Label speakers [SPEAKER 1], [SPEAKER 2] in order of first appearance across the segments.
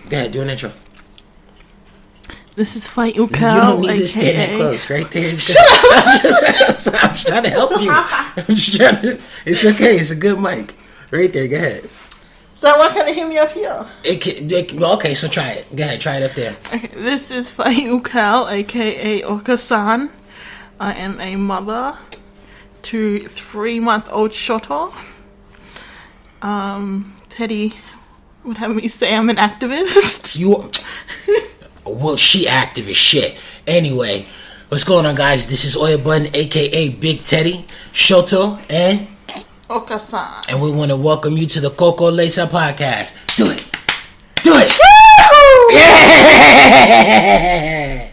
[SPEAKER 1] Go ahead, do an intro.
[SPEAKER 2] This is Fight Ukal,
[SPEAKER 1] You don't need to stand that close. Right there is good. I'm trying to help you. It's okay. It's a good mic. Right there. Go ahead.
[SPEAKER 2] So why can't I hear me up here?
[SPEAKER 1] Okay, so try it. Go ahead. Try it up there.
[SPEAKER 2] Okay, this is Fight Ukal, a.k.a. Okasan. I am a mother to 3-month-old Shoto. Teddy would have me say I'm an activist.
[SPEAKER 1] Well, she active as shit. Anyway, what's going on, guys? This is Oya Button, a.k.a. Big Teddy, Shoto, and
[SPEAKER 2] Okasan.
[SPEAKER 1] And we want to welcome you to the Koko Alaisa podcast. Do it. Do it. Yeah!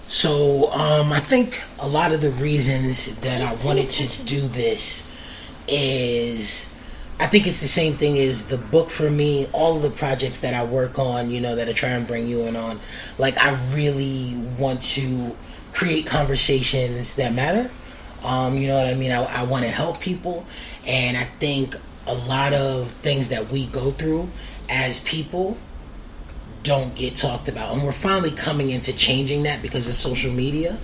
[SPEAKER 1] So, I think a lot of the reasons that I wanted to do this is, I think it's the same thing as the book for me, all of the projects that I work on, that I try and bring you in on. Like, I really want to create conversations that matter. You know what I mean? I want to help people, and I think a lot of things that we go through as people don't get talked about, and we're finally coming into changing that because of social media,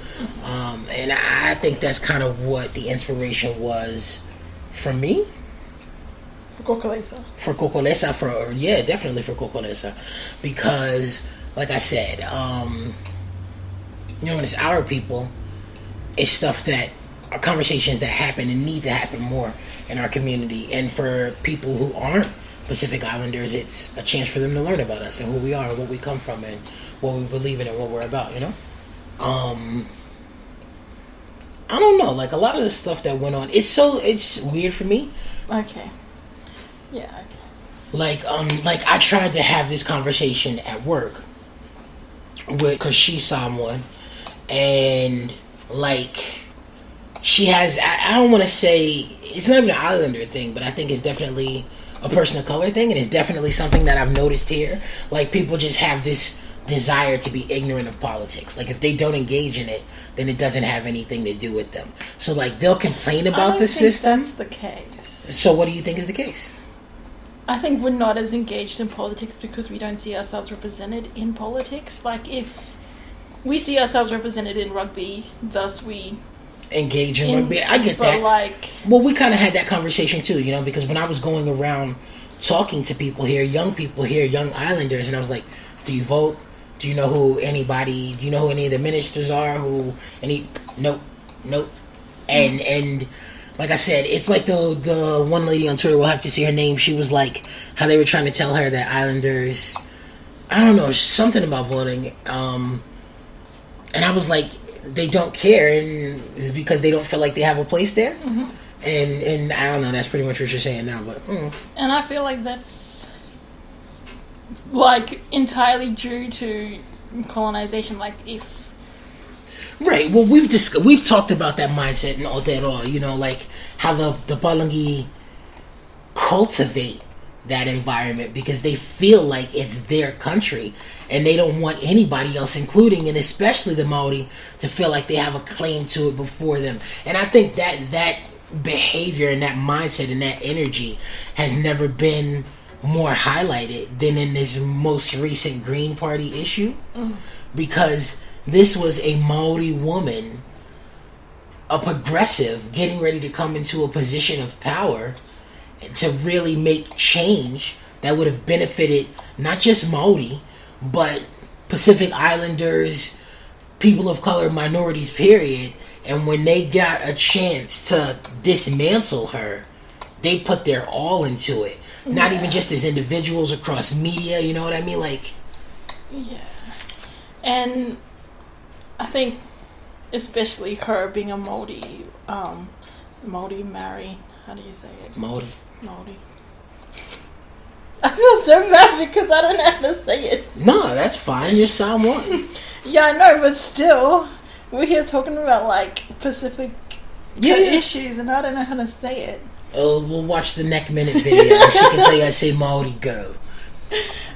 [SPEAKER 1] and I think that's kind of what the inspiration was for me.
[SPEAKER 2] For Koko Alaisa.
[SPEAKER 1] Definitely for Koko Alaisa, because like I said, when it's our people, it's stuff that are conversations that happen and need to happen more in our community, and for people who aren't Pacific Islanders, it's a chance for them to learn about us and who we are and what we come from and what we believe in and what we're about, I don't know, like a lot of the stuff that went on, it's weird for me.
[SPEAKER 2] Okay. Yeah, okay.
[SPEAKER 1] Like I tried to have this conversation at work because she's someone, and like she has, I don't want to say, it's not even an Islander thing, but I think it's definitely a person of color thing, and it's definitely something that I've noticed here. Like, people just have this desire to be ignorant of politics. Like, if they don't engage in it, then it doesn't have anything to do with them. So, like, they'll complain about the system.
[SPEAKER 2] That's the case.
[SPEAKER 1] So, what do you think is the case?
[SPEAKER 2] I think we're not as engaged in politics because we don't see ourselves represented in politics. Like, if we see ourselves represented in rugby, thus we
[SPEAKER 1] engage in rugby. I get that. Well, we kind of had that conversation too, because when I was going around talking to people here, young Islanders, and I was like, do you vote? Do you know who any of the ministers are? Nope. And like I said, it's like the one lady on Twitter, we'll have to see her name, she was like, how they were trying to tell her that Islanders, I don't know, something about voting, and I was like, they don't care, and it's because they don't feel like they have a place there. Mm-hmm. And I don't know, that's pretty much what you're saying now, but
[SPEAKER 2] and I feel like that's like entirely due to colonization. Like, if
[SPEAKER 1] right, well, we've talked about that mindset and all that, like how the Palangi cultivate that environment because they feel like it's their country and they don't want anybody else, including and especially the Maori, to feel like they have a claim to it before them. And I think that behavior and that mindset and that energy has never been more highlighted than in this most recent Green Party issue, because this was a Maori woman, a progressive, getting ready to come into a position of power to really make change that would have benefited not just Maori, but Pacific Islanders, people of color, minorities, period. And when they got a chance to dismantle her, they put their all into it. Yeah. Not even just as individuals, across media, you know what I mean? Like,
[SPEAKER 2] yeah. And I think especially her being a Maori, Maori, how do you say it?
[SPEAKER 1] Maori.
[SPEAKER 2] I feel so bad because I don't know how to say it.
[SPEAKER 1] No, that's fine. You're Samoan.
[SPEAKER 2] Yeah, I know, but still, we're here talking about like Pacific issues, and I don't know how to say it.
[SPEAKER 1] Oh, we'll watch the neck minute video. And she can tell you I say Maori go.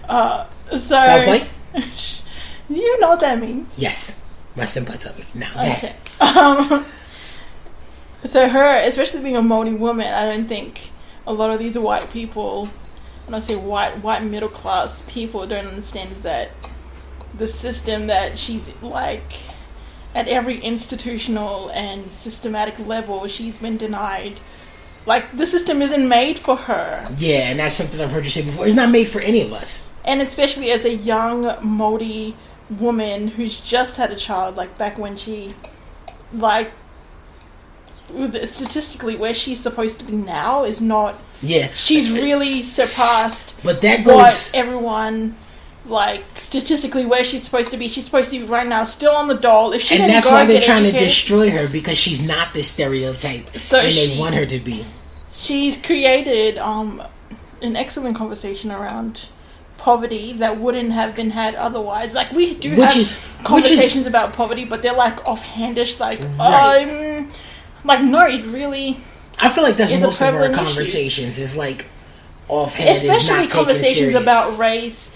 [SPEAKER 2] So
[SPEAKER 1] Cowboy?
[SPEAKER 2] Do you know what that means?
[SPEAKER 1] Yes, my senpai told me. No,
[SPEAKER 2] okay. So her, especially being a Maori woman, I don't think a lot of these white people, when I say white middle class people, don't understand is that the system that she's like at every institutional and systematic level, she's been denied. Like, the system isn't made for her.
[SPEAKER 1] Yeah, and that's something I've heard you say before. It's not made for any of us. And
[SPEAKER 2] especially as a young Maori woman who's just had a child, like back when she, like, statistically where she's supposed to be now is not.
[SPEAKER 1] Yeah.
[SPEAKER 2] She's really surpassed
[SPEAKER 1] but that goes,
[SPEAKER 2] what everyone, like, statistically where she's supposed to be. She's supposed to be right now still on the dole. If she
[SPEAKER 1] and
[SPEAKER 2] didn't
[SPEAKER 1] that's
[SPEAKER 2] go
[SPEAKER 1] why they're
[SPEAKER 2] get
[SPEAKER 1] trying
[SPEAKER 2] educated,
[SPEAKER 1] to destroy her, because she's not the stereotype
[SPEAKER 2] so
[SPEAKER 1] and they want her to be.
[SPEAKER 2] She's created an excellent conversation around poverty that wouldn't have been had otherwise. Like, we do have conversations about poverty, but they're like offhandish, like,
[SPEAKER 1] right.
[SPEAKER 2] Like, no, it really.
[SPEAKER 1] I feel like that's most of our conversations is like offhand,
[SPEAKER 2] especially conversations about race.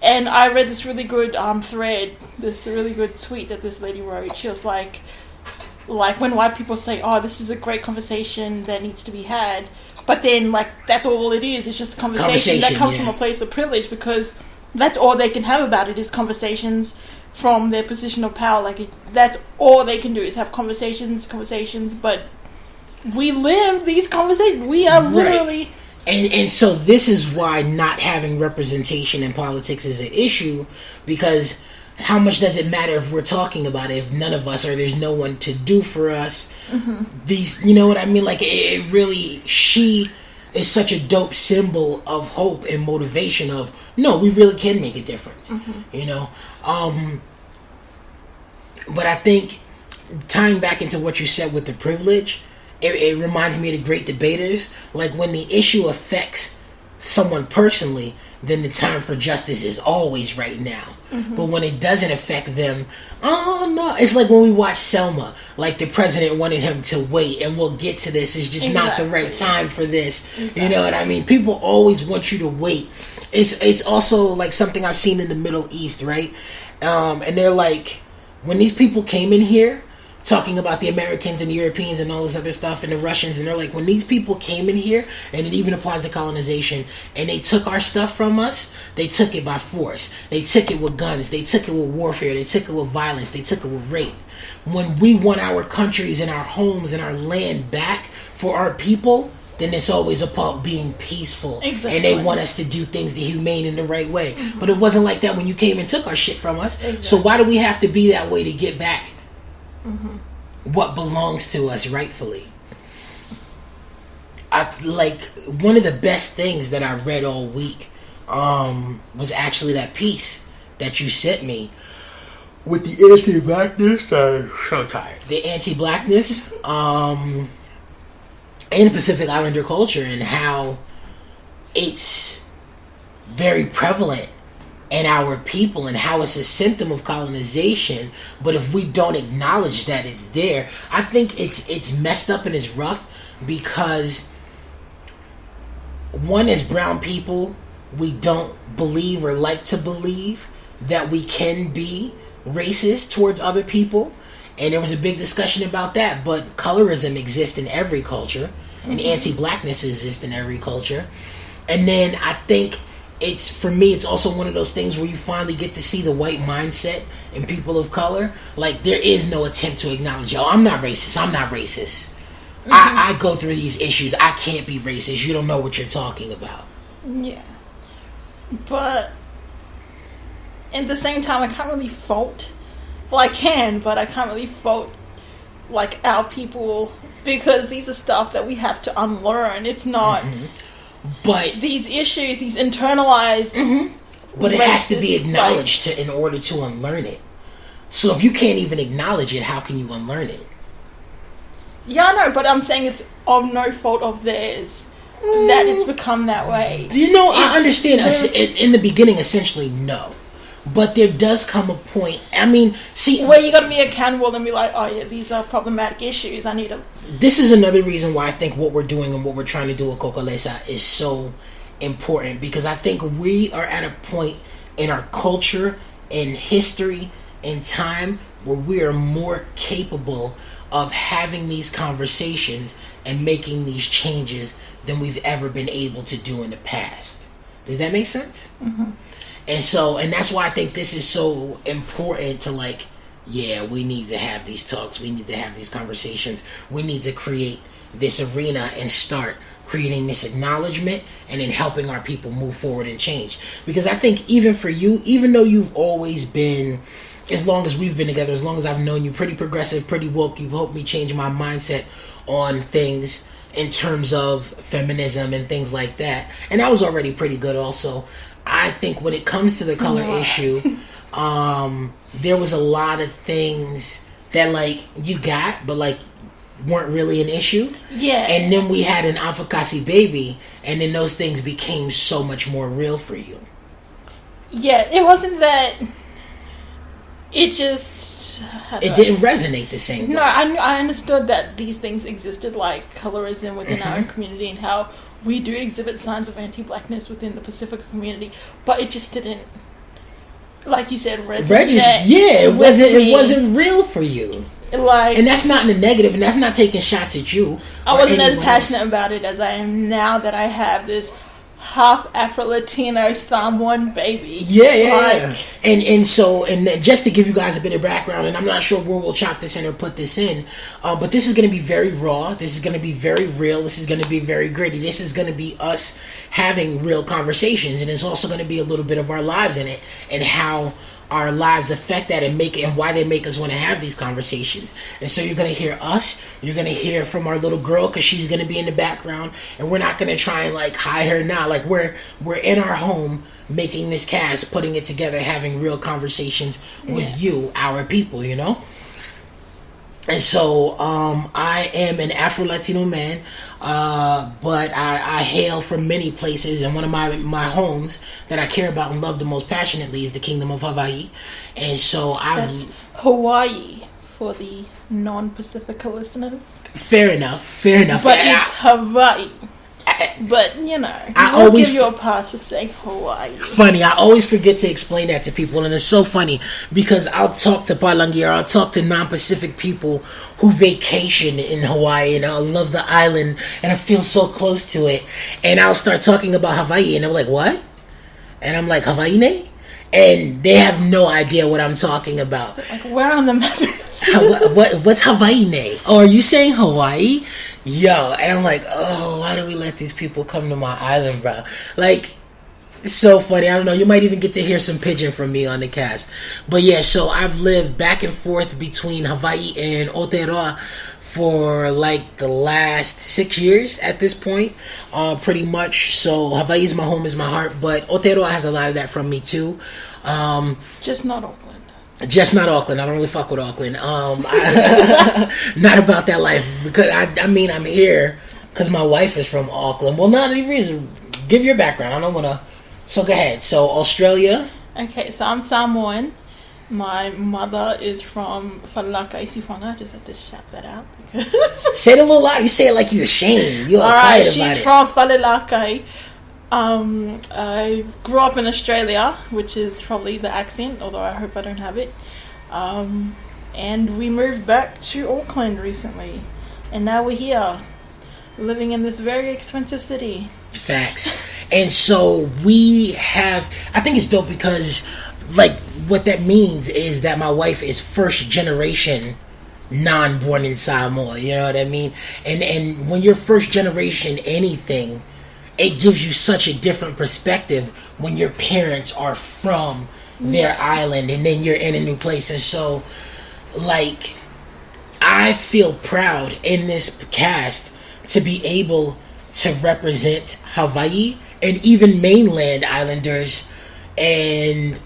[SPEAKER 2] And I read this really good thread, this really good tweet that this lady wrote. She was like when white people say, "Oh, this is a great conversation that needs to be had," but then like that's all it is. It's just a conversation that comes from a place of privilege, because that's all they can have about it is conversations from their position of power. Like, that's all they can do is have conversations. But we live these conversations. We are literally.
[SPEAKER 1] And so this is why not having representation in politics is an issue, because how much does it matter if we're talking about it if none of us, or there's no one to do for us? Mm-hmm. These, you know what I mean? Like, it really, she is such a dope symbol of hope and motivation of, no, we really can make a difference, you know? But I think, tying back into what you said with the privilege, it reminds me of the great debaters. Like, when the issue affects someone personally, then the time for justice is always right now. Mm-hmm. But when it doesn't affect them, oh no. It's like when we watch Selma. Like, the president wanted him to wait, and we'll get to this. It's just not the right time for this. Exactly. You know what I mean? People always want you to wait. It's also like something I've seen in the Middle East, right? And they're like, when these people came in here, talking about the Americans and the Europeans and all this other stuff and the Russians, and they're like, when these people came in here, and it even applies to colonization, and they took our stuff from us, they took it by force. They took it with guns. They took it with warfare. They took it with violence. They took it with rape. When we want our countries and our homes and our land back for our people, then it's always about being peaceful. Exactly. And they want us to do things the humane in the right way. Mm-hmm. But it wasn't like that when you came and took our shit from us. Exactly. So why do we have to be that way to get back what belongs to us rightfully? I like, one of the best things that I read all week was actually that piece that you sent me with the anti-blackness. I'm so tired. The anti-blackness in Pacific Islander culture, and how it's very prevalent in our people, and how it's a symptom of colonization. But if we don't acknowledge that it's there, I think it's messed up and it's rough, because one, as brown people, we don't believe or like to believe that we can be racist towards other people. And there was a big discussion about that. But colorism exists in every culture, and anti-blackness exists in every culture. And then I think for me, it's also one of those things where you finally get to see the white mindset in people of color. Like, there is no attempt to acknowledge, yo, I'm not racist. I go through these issues. I can't be racist. You don't know what you're talking about.
[SPEAKER 2] Yeah. But at the same time, I can't really fault. Well, I can, but I can't really fault, like, our people, because these are stuff that we have to unlearn. It's not... But these issues, these internalized,
[SPEAKER 1] but it has to be acknowledged in order to unlearn it. So if you can't even acknowledge it, how can you unlearn it?
[SPEAKER 2] Yeah, I know, but I'm saying it's of no fault of theirs that it's become that way.
[SPEAKER 1] You know, I understand. In the beginning, essentially, no. But there does come a point. I mean, see,
[SPEAKER 2] where you got to be accountable and be like, oh yeah, these are problematic issues. I need to.
[SPEAKER 1] This is another reason why I think what we're doing and what we're trying to do with Koko Alaisa is so important, because I think we are at a point in our culture, in history, in time where we are more capable of having these conversations and making these changes than we've ever been able to do in the past. Does that make sense?
[SPEAKER 2] Mm-hmm.
[SPEAKER 1] And that's why I think this is so important to, like, yeah, we need to have these talks. We need to have these conversations. We need to create this arena and start creating this acknowledgement and then helping our people move forward and change. Because I think even for you, even though you've always been, as long as we've been together, as long as I've known you, pretty progressive, pretty woke, you've helped me change my mindset on things in terms of feminism and things like that. And I was already pretty good also. I think when it comes to the color issue, there was a lot of things that, like, you got, but, like, weren't really an issue.
[SPEAKER 2] Yeah.
[SPEAKER 1] And then we had an Afakasi baby, and then those things became so much more real for you.
[SPEAKER 2] Yeah, it wasn't that. It just.
[SPEAKER 1] It didn't resonate the same way.
[SPEAKER 2] No, I understood that these things existed, like colorism within our own community, and how we do exhibit signs of anti-blackness within the Pacifica community, but it just didn't, like you said, resonate.
[SPEAKER 1] It wasn't real for you.
[SPEAKER 2] Like,
[SPEAKER 1] and that's not in a negative, and that's not taking shots at you.
[SPEAKER 2] I wasn't as passionate about it as I am now that I have this half Afro-Latino Samoan baby.
[SPEAKER 1] Yeah. And so just to give you guys a bit of background, and I'm not sure where we'll chop this in or put this in, but this is going to be very raw. This is going to be very real. This is going to be very gritty. This is going to be us having real conversations, and it's also going to be a little bit of our lives in it and how our lives affect that and make it, and why they make us want to have these conversations. And so you're going to hear us, you're going to hear from our little girl, because she's going to be in the background, and we're not going to try and, like, hide her now. Like, we're in our home making this cast, putting it together, having real conversations with you, our people, you know. And so I am an Afro-Latino man, but I hail from many places, and one of my homes that I care about and love the most passionately is the Kingdom of Hawaii. And so
[SPEAKER 2] that's Hawaii for the non-Pacifica listeners.
[SPEAKER 1] Fair enough.
[SPEAKER 2] But it's Hawaii. But, you know, I will give you a pass for saying Hawaii.
[SPEAKER 1] Funny, I always forget to explain that to people, and it's so funny because I'll talk to Palangi, or I'll talk to non-Pacific people who vacation in Hawaii, and I love the island, and I feel so close to it, and I'll start talking about Hawaii, and they're like, what? And I'm like, Hawaii ne? And they have no idea what I'm talking about.
[SPEAKER 2] Like, where on the map?
[SPEAKER 1] What's Hawaii ne? Oh, are you saying Hawaii? Yo, and I'm like, oh, why do we let these people come to my island, bro? Like, it's so funny. I don't know. You might even get to hear some pidgin from me on the cast. But yeah, so I've lived back and forth between Hawaii and Aotearoa for like the last 6 years at this point, pretty much. So Hawaii is my home, is my heart, but Aotearoa has a lot of that from me too.
[SPEAKER 2] Just not Auckland.
[SPEAKER 1] Just not Auckland. I don't really fuck with Auckland. Not about that life. Because I mean, I'm here because my wife is from Auckland. Well, not any reason. Give your background. I don't want to. So go ahead. So Australia.
[SPEAKER 2] Okay, so I'm Samoan. My mother is from Falaka Isifanga. I just had to shout that out.
[SPEAKER 1] Say it a little loud. You say it like you're ashamed. You're all
[SPEAKER 2] right,
[SPEAKER 1] quiet about it.
[SPEAKER 2] She's from Falalakai. I grew up in Australia, which is probably the accent, although I hope I don't have it. And we moved back to Auckland recently, and now we're here, living in this very expensive city. Facts.
[SPEAKER 1] And so we have, I think it's dope because, like, what that means is that my wife is first generation non-born in Samoa, you know what I mean? And when you're first generation anything, it gives you such a different perspective when your parents are from their island and then you're in a new place. And so, like, I feel proud in this cast to be able to represent Hawaii and even mainland islanders and